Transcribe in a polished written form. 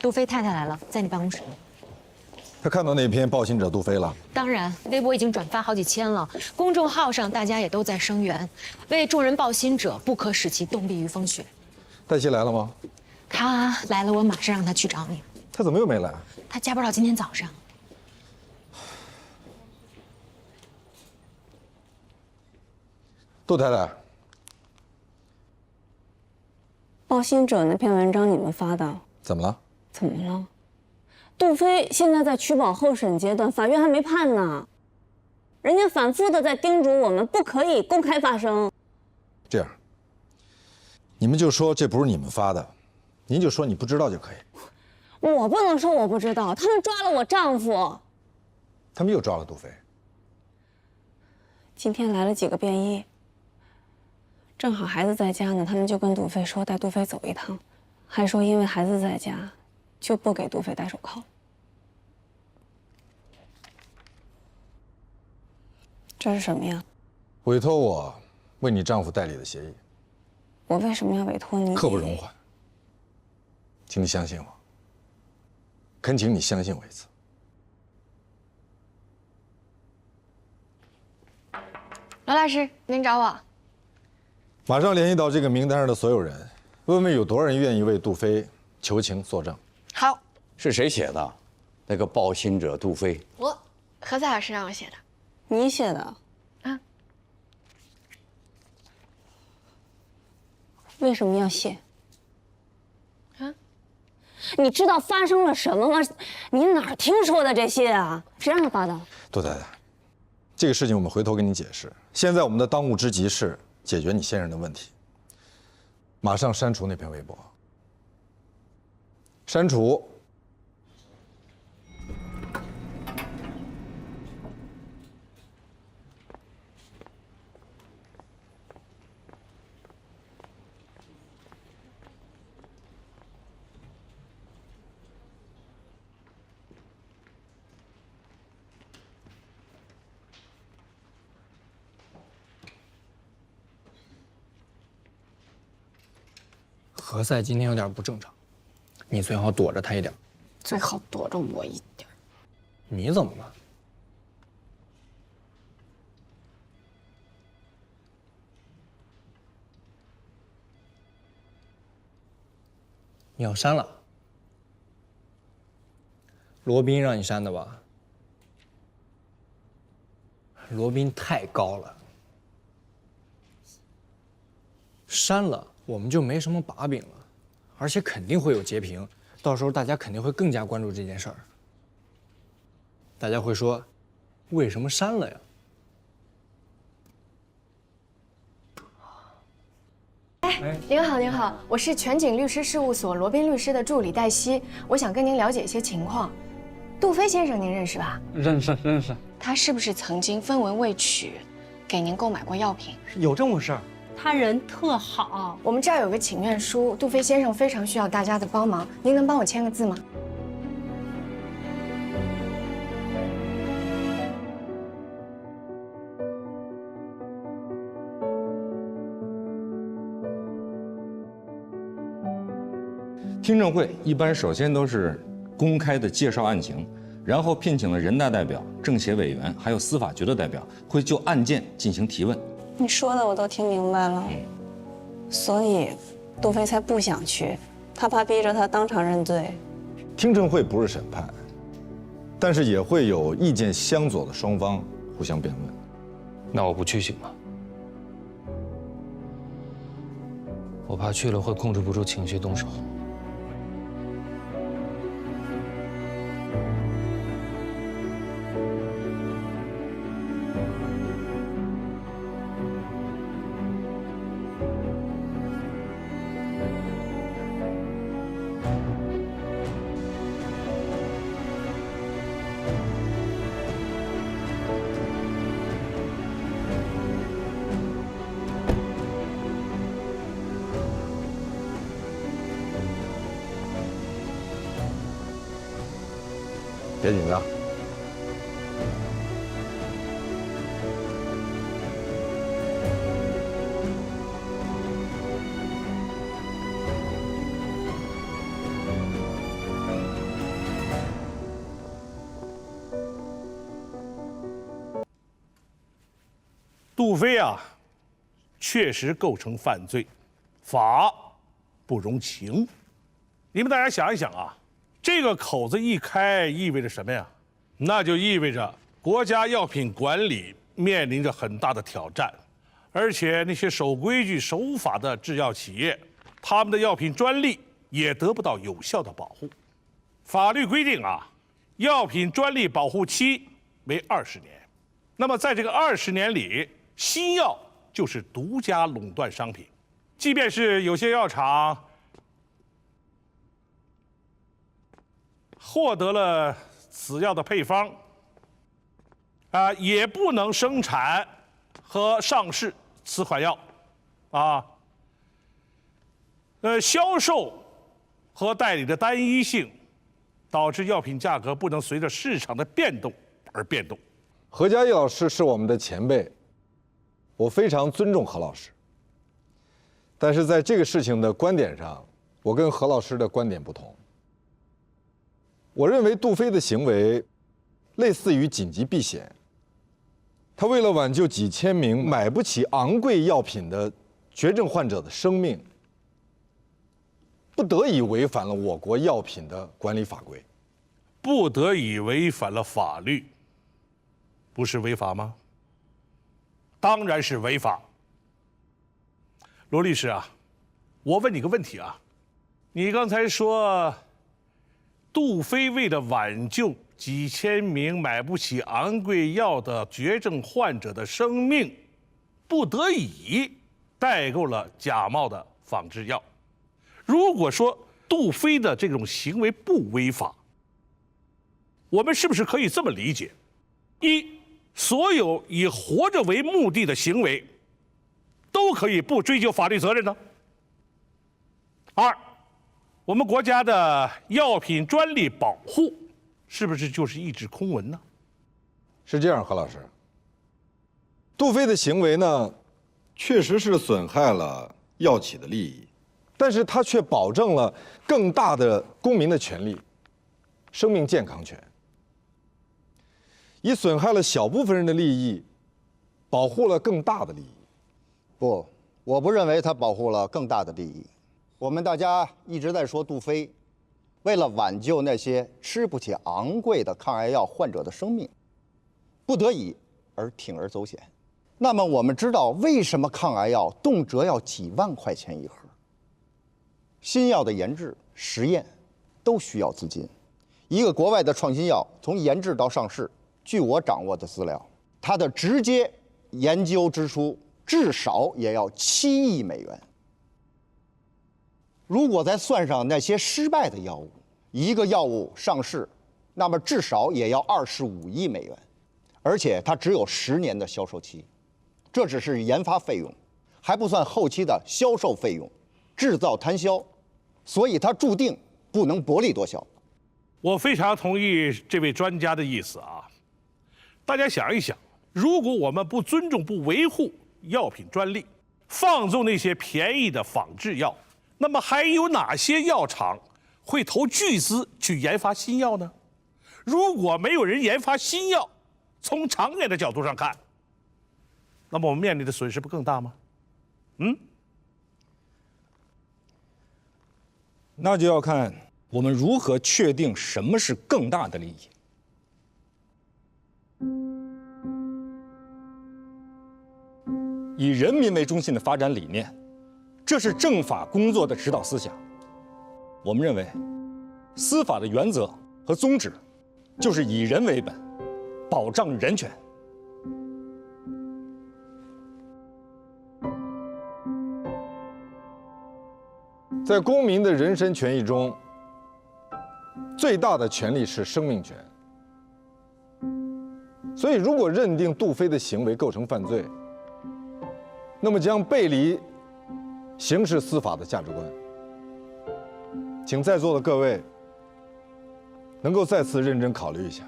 杜飞太太来了，在你办公室呢。他看到那篇报信者杜飞了？当然，微博已经转发好几千了，公众号上大家也都在声援，为众人报信者，不可使其冻毙于风雪。黛西来了吗？他来了，我马上让他去找你。他怎么又没来？他加班到今天早上。杜太太，报信者那篇文章你们发的，怎么了？怎么了？杜飞现在在取保候审阶段，法院还没判呢。人家反复的在叮嘱我们不可以公开发声。这样，你们就说这不是你们发的，您就说你不知道就可以。我不能说我不知道，他们抓了我丈夫。他们又抓了杜飞。今天来了几个便衣，正好孩子在家呢，他们就跟杜飞说带杜飞走一趟，还说因为孩子在家，就不给杜飞戴手铐。这是什么呀？委托我为你丈夫代理的协议。我为什么要委托你？刻不容缓，请你相信我，恳请你相信我一次。罗老师，您找我？马上联系到这个名单上的所有人，问问有多少人愿意为杜飞求情作证。好，是谁写的？那个报信者杜飞。何赛老师让我写的。你写的？啊？为什么要写？啊？你知道发生了什么吗？你哪儿听说的这些啊？谁让他发的？杜太太，这个事情我们回头跟你解释。现在我们的当务之急是解决你先生的问题。马上删除那篇微博。删除。何塞今天有点不正常，你最好躲着他一点。最好躲着我一点。你怎么了？你要删了？罗宾让你删的吧？罗宾太高了，删了。我们就没什么把柄了，而且肯定会有截屏，到时候大家肯定会更加关注这件事儿。大家会说，为什么删了呀？哎，您好，您好，我是全景律师事务所罗宾律师的助理黛西，我想跟您了解一些情况。杜飞先生您认识吧？认识。他是不是曾经分文未取，给您购买过药品？有这么回事儿？他人特好，我们这儿有个请愿书，杜飞先生非常需要大家的帮忙，您能帮我签个字吗？听证会一般首先都是公开的介绍案情，然后聘请了人大代表、政协委员还有司法局的代表，会就案件进行提问。你说的我都听明白了，所以杜飞才不想去，他怕逼着他当场认罪。听证会不是审判，但是也会有意见相左的双方互相辩论。那我不去行吗？我怕去了会控制不住情绪动手。别紧张。杜飞啊，确实构成犯罪，法不容情。你们大家想一想啊，这个口子一开，意味着什么呀？那就意味着国家药品管理面临着很大的挑战，而且那些守规矩、守法的制药企业，他们的药品专利也得不到有效的保护。法律规定啊，药品专利保护期为20年。那么在这个20年里，新药就是独家垄断商品，即便是有些药厂获得了此药的配方，也不能生产和上市此款药，销售和代理的单一性，导致药品价格不能随着市场的变动而变动。何家义老师是我们的前辈，我非常尊重何老师。但是在这个事情的观点上，我跟何老师的观点不同。我认为杜飞的行为类似于紧急避险，他为了挽救几千名买不起昂贵药品的绝症患者的生命，不得已违反了我国药品的管理法规。不得已违反了法律，不是违法吗？当然是违法。罗律师啊，我问你个问题啊，你刚才说杜飞为了挽救几千名买不起昂贵药的绝症患者的生命，不得已代购了假冒的仿制药。如果说杜飞的这种行为不违法，我们是不是可以这么理解：一，所有以活着为目的的行为都可以不追究法律责任呢？二，我们国家的药品专利保护是不是就是一纸空文呢？是这样，何老师，杜飞的行为呢，确实是损害了药企的利益，但是他却保证了更大的公民的权利——生命健康权，以损害了小部分人的利益，保护了更大的利益。不，我不认为他保护了更大的利益。我们大家一直在说杜飞为了挽救那些吃不起昂贵的抗癌药患者的生命，不得已而铤而走险。那么我们知道为什么抗癌药动辄要几万块钱一盒？新药的研制、实验都需要资金。一个国外的创新药从研制到上市，据我掌握的资料，它的直接研究支出至少也要7亿美元。如果再算上那些失败的药物，一个药物上市，那么至少也要25亿美元，而且它只有10年的销售期。这只是研发费用，还不算后期的销售费用、制造摊销，所以它注定不能薄利多销。我非常同意这位专家的意思啊。大家想一想，如果我们不尊重、不维护药品专利，放纵那些便宜的仿制药，那么还有哪些药厂会投巨资去研发新药呢？如果没有人研发新药，从长远的角度上看，那么我们面临的损失不更大吗？那就要看我们如何确定什么是更大的利益。以人民为中心的发展理念，这是政法工作的指导思想。我们认为，司法的原则和宗旨就是以人为本，保障人权。在公民的人身权益中，最大的权利是生命权。所以，如果认定杜飞的行为构成犯罪，那么将背离刑事司法的价值观。请在座的各位能够再次认真考虑一下。